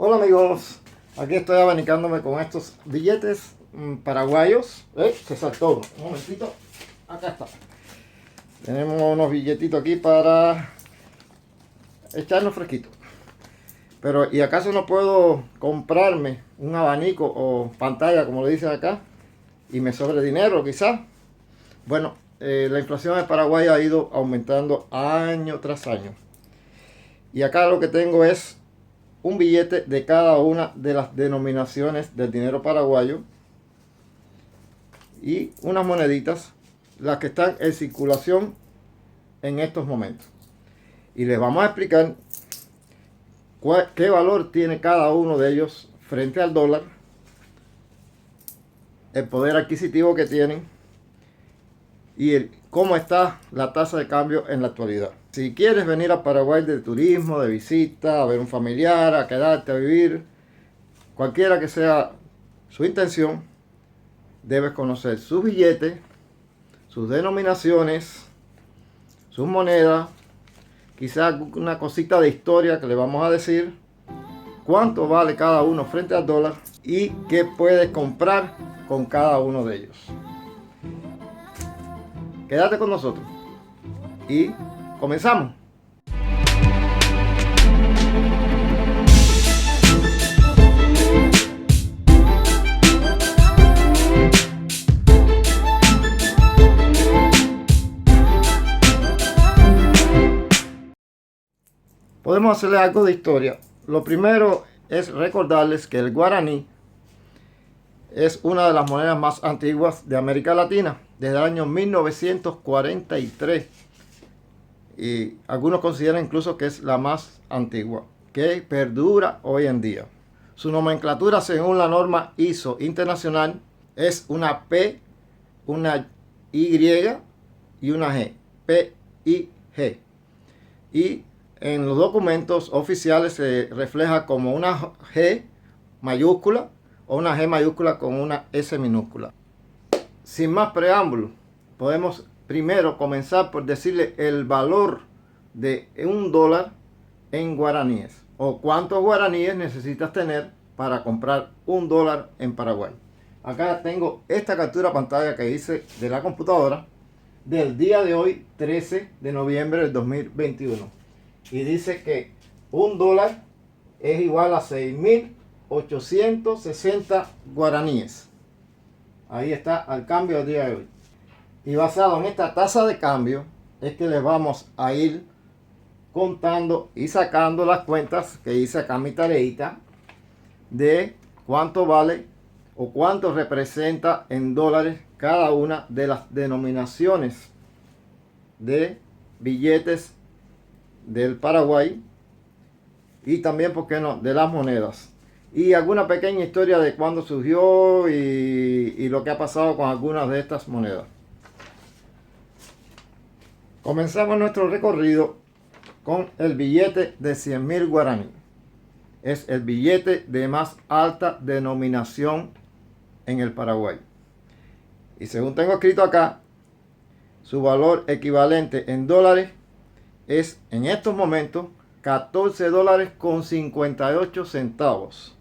Hola amigos, aquí estoy abanicándome con estos billetes paraguayos. Se saltó uno. Un momentito, acá está. Tenemos unos billetitos aquí para echarnos fresquito. Pero, ¿y acaso no puedo comprarme un abanico o pantalla, como le dicen acá, y me sobre dinero quizás? Bueno, la inflación en Paraguay ha ido aumentando año tras año. Y acá lo que tengo es un billete de cada una de las denominaciones del dinero paraguayo y unas moneditas, las que están en circulación en estos momentos. Y les vamos a explicar qué valor tiene cada uno de ellos frente al dólar, el poder adquisitivo que tienen y cómo está la tasa de cambio en la actualidad. Si quieres venir a Paraguay de turismo, de visita, a ver un familiar, a quedarte a vivir, cualquiera que sea su intención, debes conocer sus billetes, sus denominaciones, sus monedas, quizás una cosita de historia que le vamos a decir, cuánto vale cada uno frente al dólar y qué puedes comprar con cada uno de ellos. Quédate con nosotros y comenzamos. Podemos hacerle algo de historia. Lo primero es recordarles que el guaraní es una de las monedas más antiguas de América Latina, desde el año 1943. Y algunos consideran incluso que es la más antigua, que perdura hoy en día. Su nomenclatura según la norma ISO internacional es una P, una Y y una G. P-I-G. Y en los documentos oficiales se refleja como una G mayúscula o una G mayúscula con una S minúscula. Sin más preámbulo, podemos primero comenzar por decirle el valor de un dólar en guaraníes o cuántos guaraníes necesitas tener para comprar un dólar en Paraguay. Acá tengo esta captura pantalla que hice de la computadora del día de hoy, 13 de noviembre del 2021. Y dice que un dólar es igual a 6.860 guaraníes. Ahí está al cambio del día de hoy. Y basado en esta tasa de cambio es que les vamos a ir contando y sacando las cuentas que hice acá en mi tareita de cuánto vale o cuánto representa en dólares cada una de las denominaciones de billetes del Paraguay y también, ¿por qué no?, de las monedas. Y alguna pequeña historia de cuándo surgió y lo que ha pasado con algunas de estas monedas. Comenzamos nuestro recorrido con el billete de 100.000 guaraní. Es el billete de más alta denominación en el Paraguay. Y según tengo escrito acá, su valor equivalente en dólares es en estos momentos 14 dólares con 58 centavos.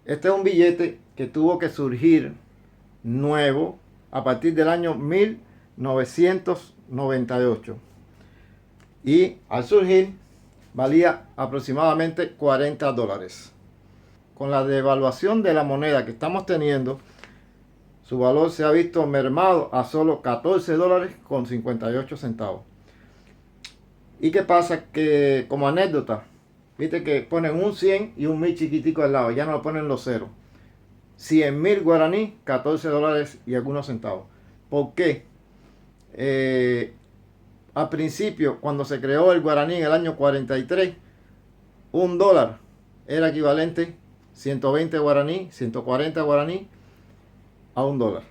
Este es un billete que tuvo que surgir nuevo a partir del año 1998. Y al surgir valía aproximadamente 40 dólares. Con la devaluación de la moneda que estamos teniendo, su valor se ha visto mermado a solo 14 dólares con 58 centavos. ¿Y qué pasa? Que como anécdota, viste que ponen un 100 y un 1000 chiquitico al lado, ya no lo ponen los ceros. 100.000 guaraní, 14 dólares y algunos centavos. ¿Por qué? Al principio, cuando se creó el guaraní en el año 43, un dólar era equivalente 120 guaraní, 140 guaraní a un dólar.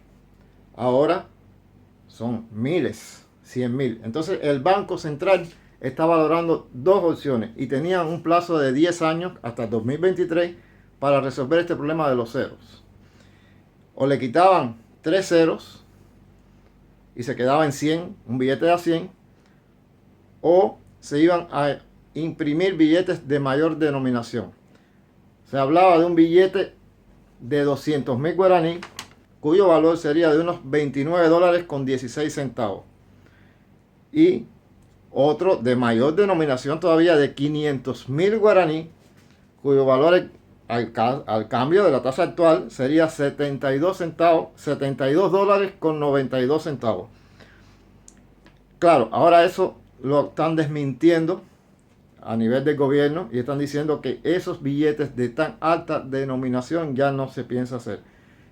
Ahora son miles, 100.000. Entonces el Banco Central está valorando dos opciones y tenían un plazo de 10 años hasta el 2023 para resolver este problema de los ceros. O le quitaban 3 ceros y se quedaba en 100, un billete de a 100, o se iban a imprimir billetes de mayor denominación. Se hablaba de un billete de 200.000 guaraní, cuyo valor sería de unos 29 dólares con 16 centavos. Y otro de mayor denominación todavía de 500.000 guaraní, cuyo valor al cambio de la tasa actual sería 72 centavos, 72 dólares con 92 centavos. Claro, ahora eso lo están desmintiendo a nivel del gobierno y están diciendo que esos billetes de tan alta denominación ya no se piensa hacer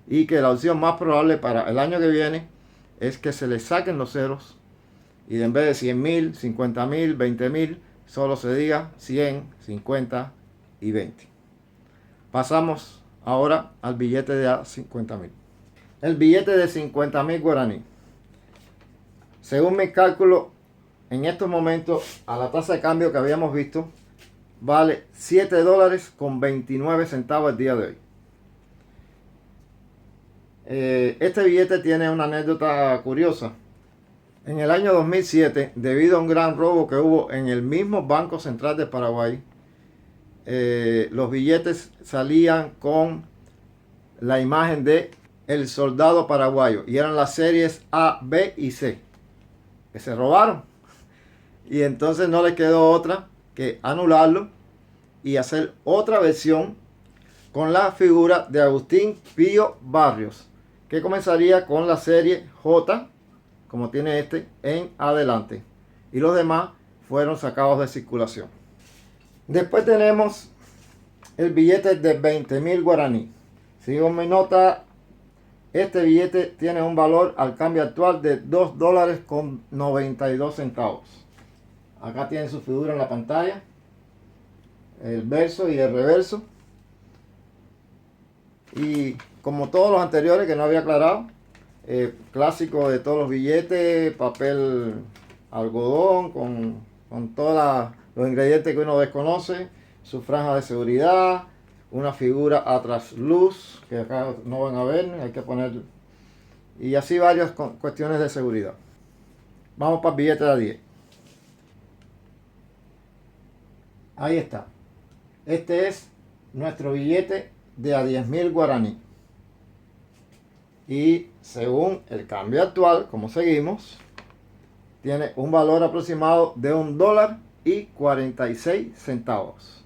y que la opción más probable para el año que viene es que se le saquen los ceros y en vez de 100.000, 50.000, 20.000 solo se diga 100, 50 y 20. Pasamos ahora al billete de 50.000. El billete de 50.000 guaraní, según mi cálculo, en estos momentos, a la tasa de cambio que habíamos visto, vale 7 dólares con 29 centavos el día de hoy. Este billete tiene una anécdota curiosa. En el año 2007, debido a un gran robo que hubo en el mismo Banco Central de Paraguay, los billetes salían con la imagen de el soldado paraguayo y eran las series A, B y C que se robaron. Y entonces no le quedó otra que anularlo y hacer otra versión con la figura de Agustín Pío Barrios, que comenzaría con la serie J, como tiene este, en adelante. Y los demás fueron sacados de circulación. Después tenemos el billete de 20.000 guaraní. Según mi nota, este billete tiene un valor al cambio actual de 2 dólares con 92 centavos. Acá tiene su figura en la pantalla, el verso y el reverso. Y como todos los anteriores que no había aclarado, clásico de todos los billetes, papel algodón con todos los ingredientes que uno desconoce, su franja de seguridad, una figura a trasluz que acá no van a ver, hay que poner, y así varias cuestiones de seguridad. Vamos para el billete de 10. Ahí está. Este es nuestro billete de a 10.000 guaraní. Y según el cambio actual, como seguimos, tiene un valor aproximado de 1 dólar y 46 centavos.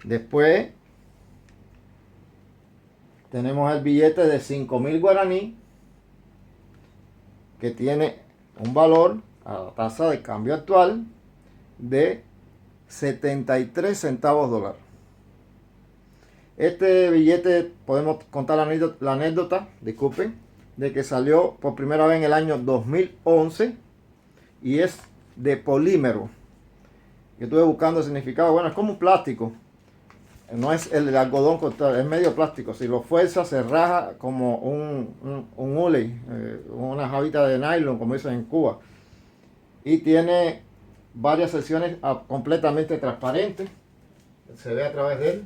Después tenemos el billete de 5.000 guaraní, que tiene un valor a la tasa de cambio actual de 73 centavos dólar. Este billete podemos contar la anécdota, disculpen, de que salió por primera vez en el año 2011 y es de polímero. Yo estuve buscando el significado. Bueno, es como un plástico, no es el algodón cortado, es medio plástico. Si lo fuerza se raja como un hule, una jabita de nylon, como dicen en Cuba. Y tiene varias secciones completamente transparentes, se ve a través de él.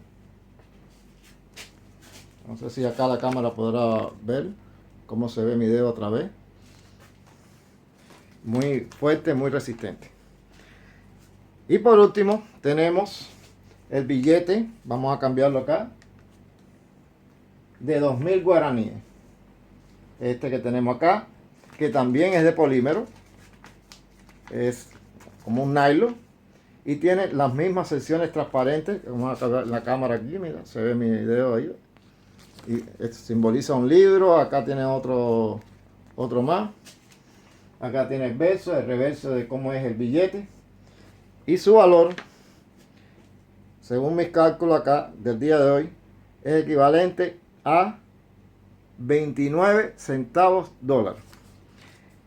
No sé si acá la cámara podrá ver cómo se ve mi dedo otra vez. Muy fuerte, muy resistente. Y por último tenemos el billete, vamos a cambiarlo acá, de 2.000 guaraníes. Este que tenemos acá, que también es de polímero, es como un nylon y tiene las mismas secciones transparentes. Vamos a ver la cámara aquí, mira, se ve mi dedo ahí. Y simboliza un libro. Acá tiene otro más. Acá tiene el verso, el reverso de cómo es el billete. Y su valor, según mis cálculos acá del día de hoy, es equivalente a 29 centavos dólar.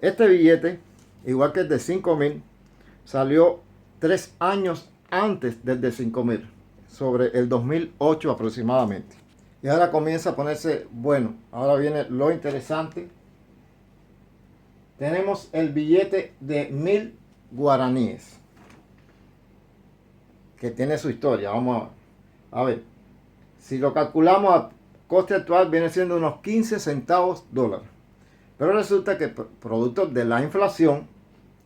Este billete, igual que el de 5.000, salió 3 años antes del de 5.000, sobre el 2008 aproximadamente. Y ahora comienza a ponerse bueno. Ahora viene lo interesante. Tenemos el billete de 1.000 guaraníes, que tiene su historia. Vamos a ver. Si lo calculamos a coste actual, viene siendo unos 15 centavos dólar. Pero resulta que producto de la inflación,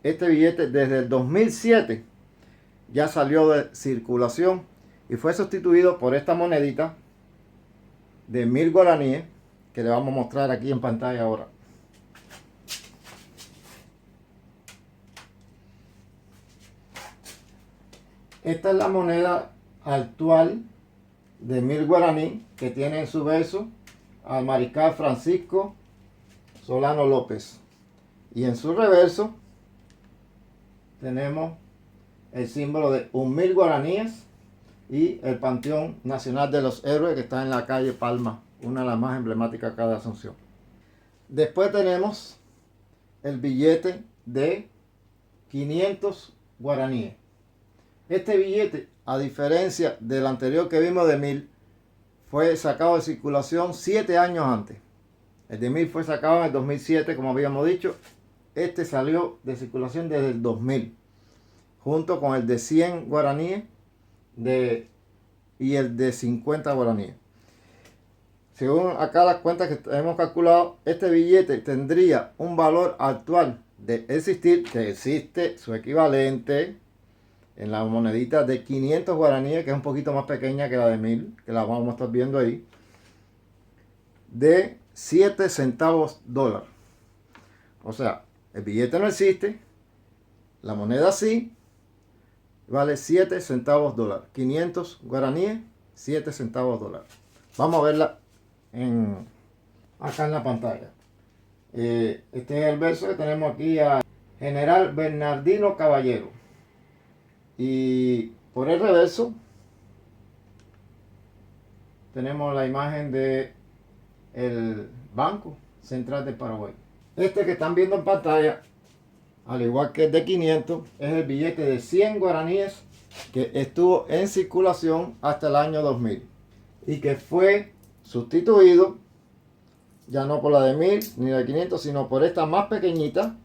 este billete desde el 2007 ya salió de circulación y fue sustituido por esta monedita de 1000 guaraníes que le vamos a mostrar aquí en pantalla ahora. Esta es la moneda actual de 1000 guaraní que tiene en su verso al mariscal Francisco Solano López, y en su reverso tenemos el símbolo de 1000 guaraníes y el Panteón Nacional de los Héroes, que está en la calle Palma, una de las más emblemáticas acá de Asunción. Después tenemos el billete de 500 guaraníes. Este billete, a diferencia del anterior que vimos de 1000, fue sacado de circulación 7 años antes. El de 1000 fue sacado en el 2007, como habíamos dicho. Este salió de circulación desde el 2000, junto con el de 100 guaraníes y el de 50 guaraníes. Según acá las cuentas que hemos calculado, este billete tendría un valor actual de existir, que existe su equivalente en la monedita de 500 guaraníes, que es un poquito más pequeña que la de 1000, que la vamos a estar viendo ahí, de 7 centavos dólar. O sea, el billete no existe, la moneda sí, vale 7 centavos dólar. 500 guaraníes, 7 centavos dólar. Vamos a verla acá en la pantalla. Este es el verso que tenemos aquí a General Bernardino Caballero. Y por el reverso tenemos la imagen de el Banco Central de Paraguay. Este que están viendo en pantalla, al igual que el de 500, es el billete de 100 guaraníes que estuvo en circulación hasta el año 2000 y que fue sustituido ya no por la de 1000 ni la de 500, sino por esta más pequeñita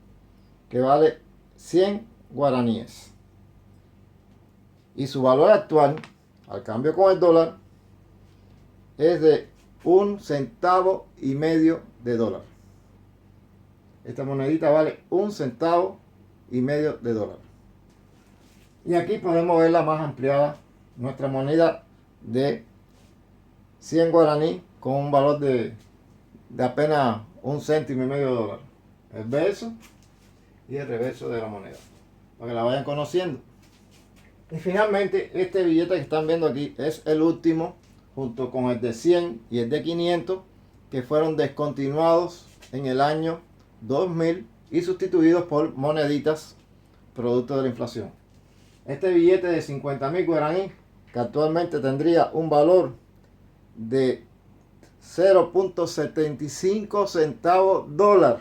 que vale 100 guaraníes. Y su valor actual, al cambio con el dólar, es de 1,5 centavo de dólar. Esta monedita vale 1,5 centavo de dólar. Y aquí podemos verla más ampliada, nuestra moneda de 100 guaraní con un valor de apenas 1,5 céntimo de dólar. El verso y el reverso de la moneda, para que la vayan conociendo. Y finalmente, este billete que están viendo aquí es el último, junto con el de 100 y el de 500, que fueron descontinuados en el año 2000 y sustituidos por moneditas producto de la inflación. Este billete de 50.000 guaraní, que actualmente tendría un valor de 0.75 centavos dólar,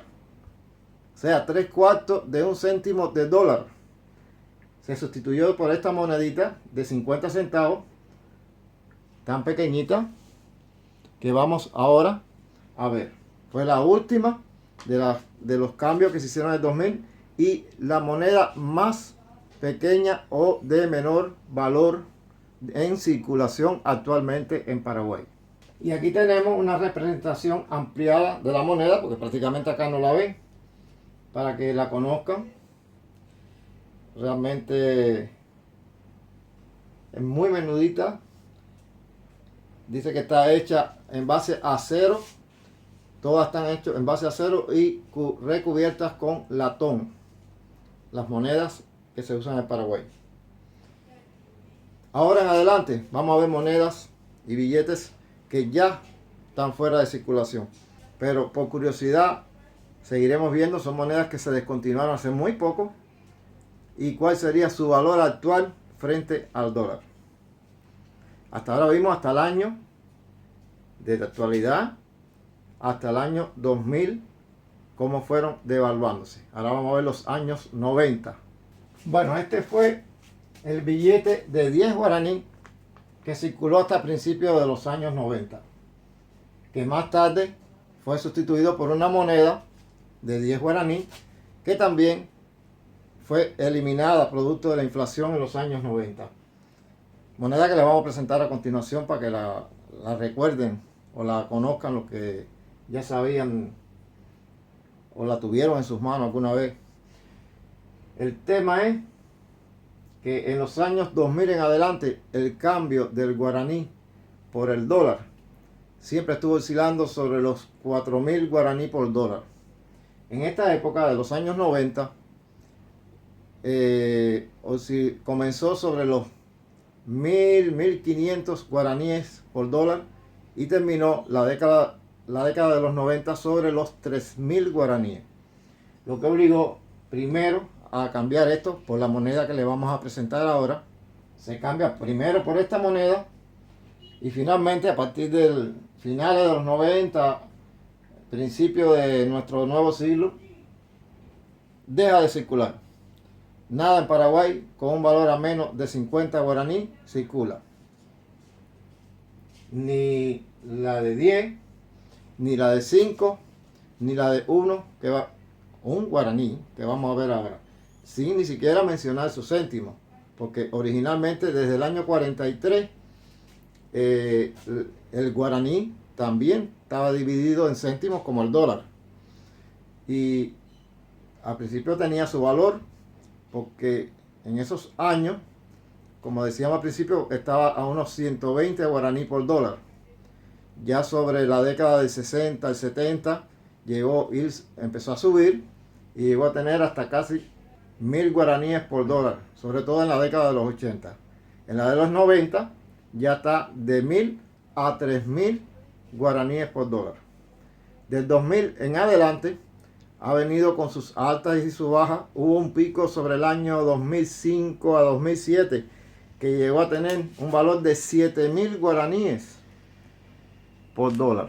o sea, 3/4 de 1 céntimo de dólar, se sustituyó por esta monedita de 50 centavos, tan pequeñita, que vamos ahora a ver. Fue la última de los cambios que se hicieron en el 2000 y la moneda más pequeña o de menor valor en circulación actualmente en Paraguay. Y aquí tenemos una representación ampliada de la moneda, porque prácticamente acá no la ven, para que la conozcan. Realmente es muy menudita. Dice que está hecha en base a acero. Todas están hechas en base a acero y recubiertas con latón. Las monedas que se usan en Paraguay. Ahora en adelante vamos a ver monedas y billetes que ya están fuera de circulación. Pero por curiosidad seguiremos viendo. Son monedas que se descontinuaron hace muy poco. Y cuál sería su valor actual frente al dólar. Hasta ahora vimos hasta el año de la actualidad, hasta el año 2000, cómo fueron devaluándose. Ahora vamos a ver los años 90. Bueno, este fue el billete de 10 guaraní que circuló hasta principios de los años 90, que más tarde fue sustituido por una moneda de 10 guaraní que también fue eliminada producto de la inflación en los años 90. Moneda que les vamos a presentar a continuación para que la recuerden o la conozcan los que ya sabían o la tuvieron en sus manos alguna vez. El tema es que en los años 2000 en adelante el cambio del guaraní por el dólar siempre estuvo oscilando sobre los 4.000 guaraní por dólar. En esta época de los años 90 comenzó sobre los 1.500 guaraníes por dólar y terminó la década de los 90 sobre los 3.000 guaraníes. Lo que obligó primero a cambiar esto por la moneda que le vamos a presentar ahora. Se cambia primero por esta moneda y finalmente a partir del finales de los 90, principio de nuestro nuevo siglo, deja de circular. Nada en Paraguay con un valor a menos de 50 guaraní circula. Ni la de 10, ni la de 5, ni la de 1, que va un guaraní, que vamos a ver ahora, sin ni siquiera mencionar sus céntimos, porque originalmente desde el año 43 el guaraní también estaba dividido en céntimos como el dólar. Y al principio tenía su valor, porque en esos años, como decíamos al principio, estaba a unos 120 guaraní por dólar. Ya sobre la década del 60, el 70, empezó a subir y llegó a tener hasta casi 1.000 guaraníes por dólar, sobre todo en la década de los 80. En la de los 90 ya está de 1.000 a 3.000 guaraníes por dólar. Del 2000 en adelante ha venido con sus altas y sus bajas. Hubo un pico sobre el año 2005 a 2007 que llegó a tener un valor de 7.000 guaraníes por dólar.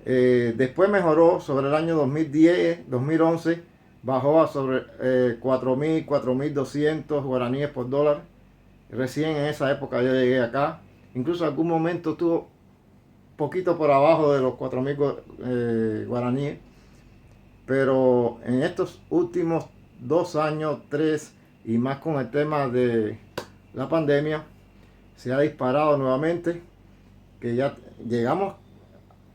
Después mejoró sobre el año 2010, 2011, bajó a sobre 4.000, 4.200 guaraníes por dólar. Recién en esa época yo llegué acá. Incluso en algún momento estuvo poquito por abajo de los 4.000 guaraníes. Pero en estos últimos 2 años, 3 y más con el tema de la pandemia, se ha disparado nuevamente, que ya llegamos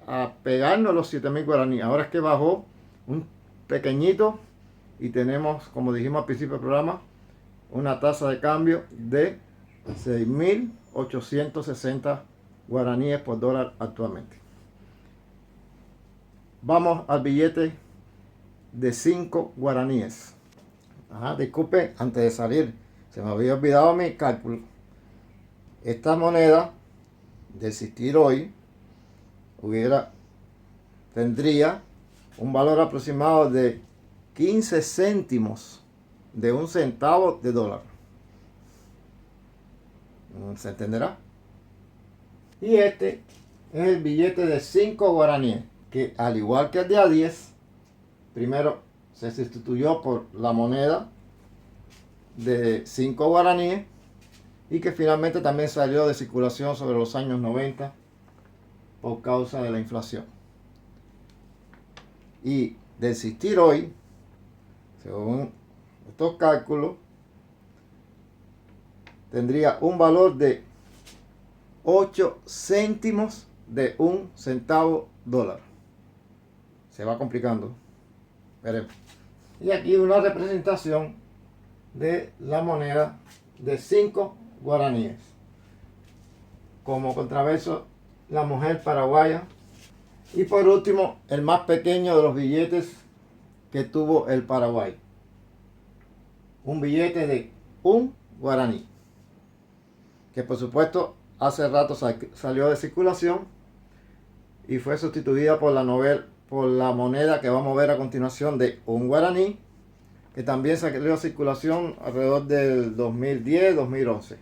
a pegarnos los 7.000 guaraníes. Ahora es que bajó un pequeñito y tenemos, como dijimos al principio del programa, una tasa de cambio de 6.860 guaraníes por dólar actualmente. Vamos al billete de 5 guaraníes. Disculpe, antes de salir, se me había olvidado mi cálculo. Esta moneda, de existir hoy, tendría un valor aproximado de 15 céntimos de un centavo de dólar. ¿Se entenderá? Y este es el billete de 5 guaraníes, que al igual que el de A10, primero se sustituyó por la moneda de 5 guaraníes y que finalmente también salió de circulación sobre los años 90 por causa de la inflación. Y de existir hoy, según estos cálculos, tendría un valor de 8 céntimos de un centavo dólar. Se va complicando. Veremos. Y aquí una representación de la moneda de 5 guaraníes. Como contraverso, la mujer paraguaya. Y por último, el más pequeño de los billetes que tuvo el Paraguay. Un billete de un guaraní, que por supuesto hace rato salió de circulación y fue sustituida por la moneda que vamos a ver a continuación de un guaraní, que también salió de circulación alrededor del 2010-2011.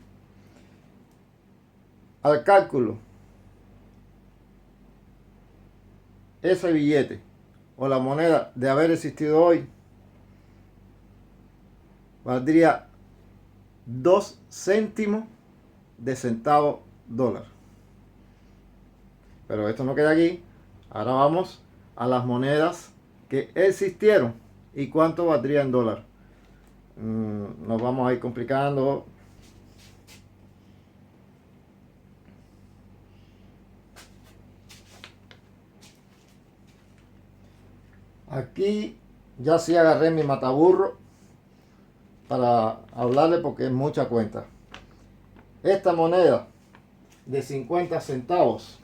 Al cálculo, ese billete o la moneda de haber existido hoy valdría 2 céntimos de centavo dólar. Pero esto no queda aquí. Ahora vamos a las monedas que existieron y cuánto valdría en dólar. Nos vamos a ir complicando. Aquí ya sí agarré mi mataburro para hablarle porque es mucha cuenta. Esta moneda de 50 centavos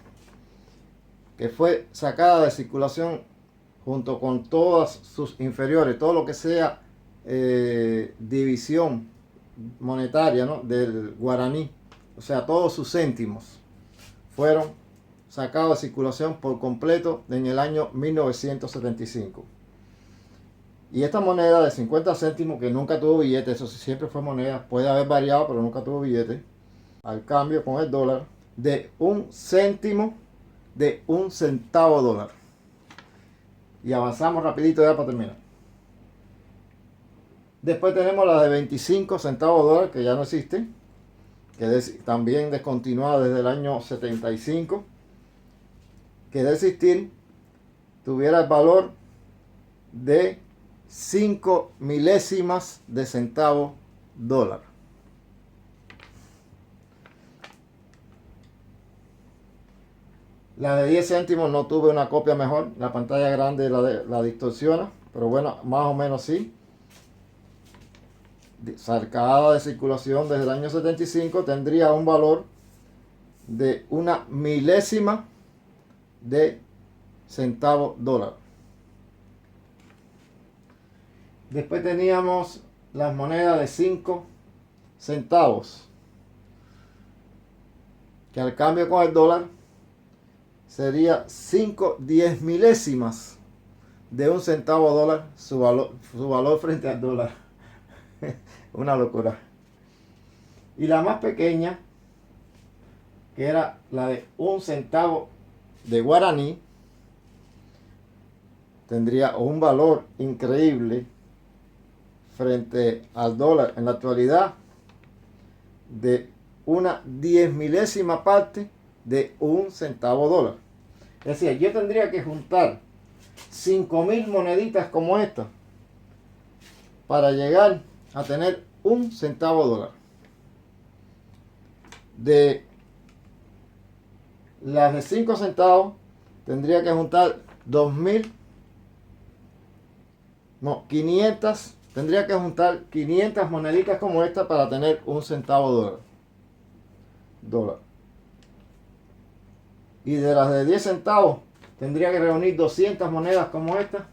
que fue sacada de circulación junto con todas sus inferiores, todo lo que sea división monetaria, ¿no?, del guaraní, o sea, todos sus céntimos fueron sacados de circulación por completo en el año 1975. Y esta moneda de 50 céntimos, que nunca tuvo billete, eso sí, siempre fue moneda, puede haber variado, pero nunca tuvo billete, al cambio con el dólar, de 1 céntimo, de 1 centavo dólar. Y avanzamos rapidito ya para terminar. Después tenemos la de 25 centavos dólar, que ya no existe, que es también descontinuada desde el año 75, que de existir tuviera el valor de 5 milésimas de centavo dólar. La de 10 céntimos no tuve una copia mejor, la pantalla grande la distorsiona, pero bueno, más o menos sí. Sacada de circulación desde el año 75, tendría un valor de 1 milésima de centavo dólar. Después teníamos las monedas de 5 centavos, que al cambio con el dólar sería 5 diez milésimas de 1 centavo dólar su valor frente al dólar. Una locura. Y la más pequeña, que era la de 1 centavo de guaraní, tendría un valor increíble frente al dólar en la actualidad de 1 diez milésima parte de 1 centavo dólar. Es decir, yo tendría que juntar 5.000 moneditas como esta para llegar a tener 1 centavo dólar. De las de 5 centavos tendría que juntar 500, tendría que juntar 500 moneditas como esta para tener 1 centavo dólar. Y de las de 10 centavos tendría que reunir 200 monedas como esta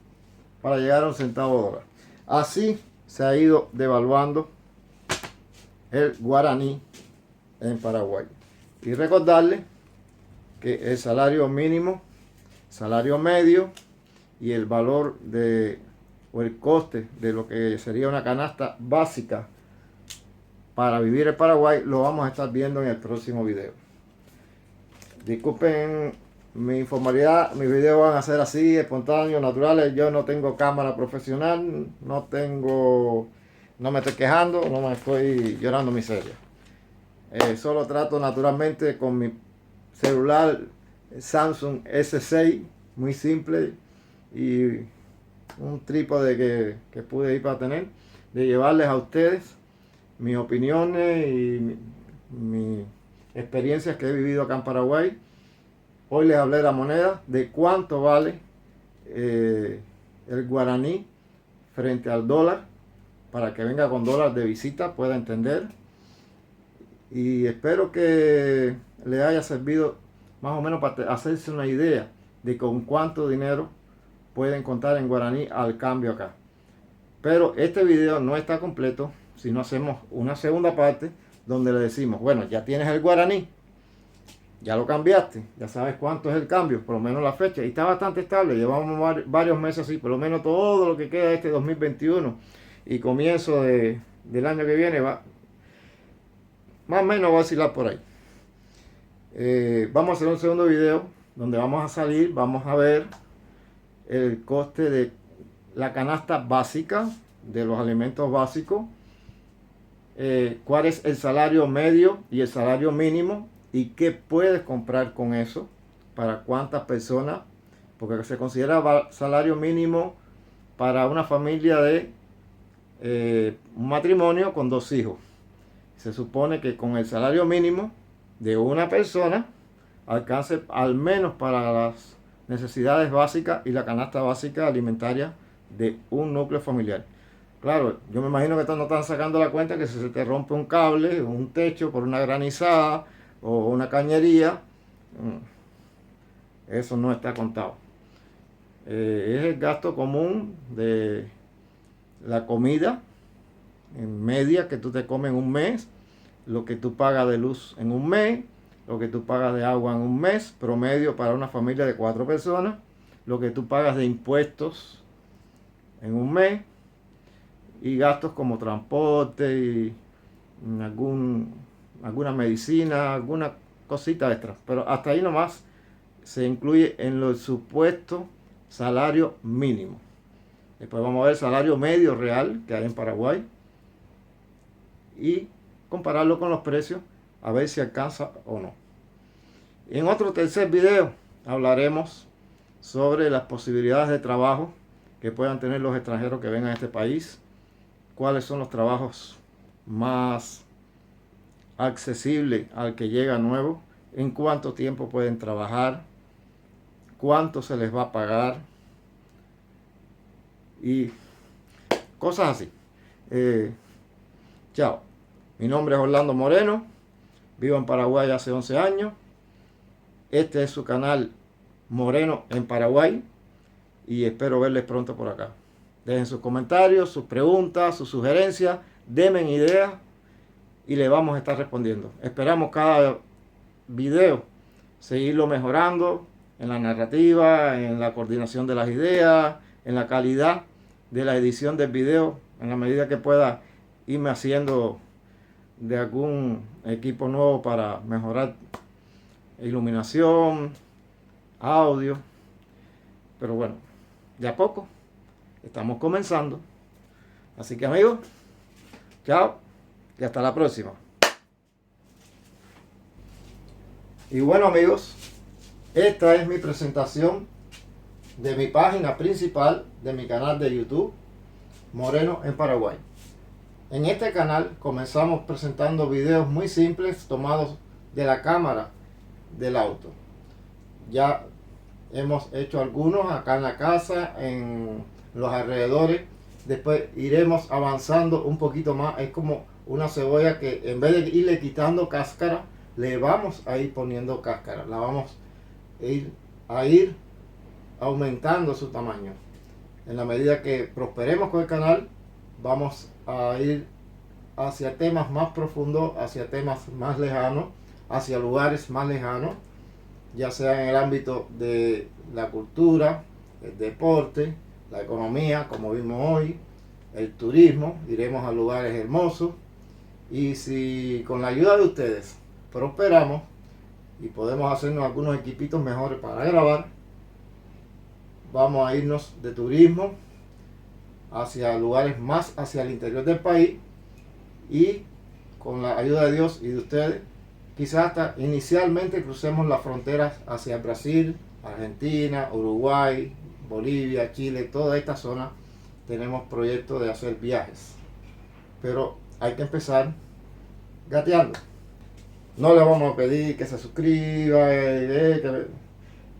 para llegar a 1 centavo dólar. Así se ha ido devaluando el guaraní en Paraguay. Y recordarle que el salario mínimo, salario medio y el valor o el coste de lo que sería una canasta básica para vivir en Paraguay lo vamos a estar viendo en el próximo video. Disculpen mi informalidad, mis videos van a ser así, espontáneos, naturales. Yo no tengo cámara profesional, no me estoy quejando, no me estoy llorando miseria. Solo trato naturalmente con mi celular Samsung S6, muy simple, y un trípode que pude ir para tener, de llevarles a ustedes mis opiniones y mis experiencias que he vivido acá en Paraguay. Hoy les hablé de la moneda, de cuánto vale el guaraní frente al dólar, para que venga con dólar de visita, pueda entender. Y espero que le haya servido más o menos para hacerse una idea de con cuánto dinero pueden contar en guaraní al cambio acá. Pero este video no está completo si no hacemos una segunda parte donde le decimos, bueno, ya tienes el guaraní, ya lo cambiaste, ya sabes cuánto es el cambio, por lo menos la fecha, y está bastante estable. Llevamos varios meses así, por lo menos todo lo que queda de este 2021 y comienzo del año que viene va más o menos va a oscilar por ahí. Vamos a hacer un segundo video donde vamos a ver el coste de la canasta básica, de los alimentos básicos, cuál es el salario medio y el salario mínimo y qué puedes comprar con eso, para cuántas personas, porque se considera salario mínimo para una familia de un matrimonio con 2 hijos. Se supone que con el salario mínimo de una persona alcance al menos para las necesidades básicas y la canasta básica alimentaria de un núcleo familiar. Claro, yo me imagino que no están sacando la cuenta que si se te rompe un cable, un techo por una granizada o una cañería, eso no está contado. Es el gasto común de la comida en media que tú te comes en un mes, lo que tú pagas de luz en un mes, lo que tú pagas de agua en un mes, promedio para una familia de 4 personas, lo que tú pagas de impuestos en un mes, y gastos como transporte y alguna medicina, alguna cosita extra. Pero hasta ahí nomás se incluye en el supuesto salario mínimo. Después vamos a ver el salario medio real que hay en Paraguay y compararlo con los precios a ver si alcanza o no. En otro tercer video hablaremos sobre las posibilidades de trabajo que puedan tener los extranjeros que vengan a este país, cuáles son los trabajos más accesibles al que llega nuevo, en cuánto tiempo pueden trabajar, cuánto se les va a pagar y cosas así. Chao, mi nombre es Orlando Moreno, vivo en Paraguay hace 11 años. Este es su canal Moreno en Paraguay y espero verles pronto por acá. Dejen sus comentarios, sus preguntas, sus sugerencias, denme ideas y le vamos a estar respondiendo. Esperamos cada video seguirlo mejorando en la narrativa, en la coordinación de las ideas, en la calidad de la edición del video, en la medida que pueda irme haciendo de algún equipo nuevo para mejorar iluminación, audio. Pero bueno, de a poco estamos comenzando. Así que amigos, chao y hasta la próxima. Y bueno amigos, esta es mi presentación de mi página principal de mi canal de YouTube, Moreno en Paraguay. En este canal comenzamos presentando videos muy simples tomados de la cámara del auto. Ya hemos hecho algunos acá en la casa, en los alrededores. Después iremos avanzando un poquito más. Es como una cebolla que en vez de irle quitando cáscara, le vamos a ir poniendo cáscara. La vamos a ir aumentando su tamaño. En la medida que prosperemos con el canal, vamos a ir hacia temas más profundos, hacia temas más lejanos, hacia lugares más lejanos, ya sea en el ámbito de la cultura, el deporte, la economía, como vimos hoy, el turismo. Iremos a lugares hermosos y si con la ayuda de ustedes prosperamos y podemos hacernos algunos equipitos mejores para grabar, vamos a irnos de turismo hacia lugares más hacia el interior del país y con la ayuda de Dios y de ustedes quizás hasta inicialmente crucemos las fronteras hacia Brasil, Argentina, Uruguay, Bolivia, Chile, toda esta zona. Tenemos proyectos de hacer viajes, pero hay que empezar gateando. No les vamos a pedir que se suscriban,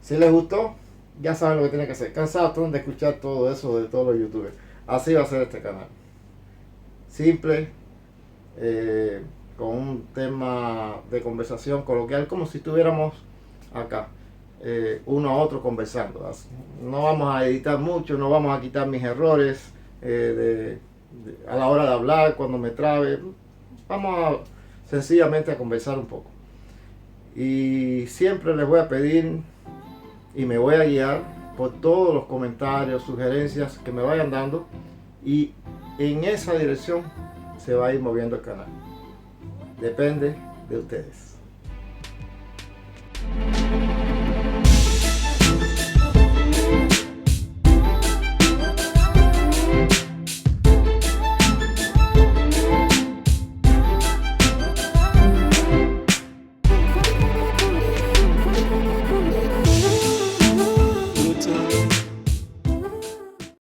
si les gustó, ya saben lo que tienen que hacer. Cansados de escuchar todo eso de todos los youtubers. Así va a ser este canal. Simple, con un tema de conversación coloquial, como si estuviéramos acá, uno a otro conversando. No vamos a editar mucho, no vamos a quitar mis errores a la hora de hablar, cuando me trabe. Vamos sencillamente a conversar un poco. Y siempre les voy a pedir y me voy a guiar por todos los comentarios, sugerencias que me vayan dando, y en esa dirección se va a ir moviendo el canal. Depende de ustedes.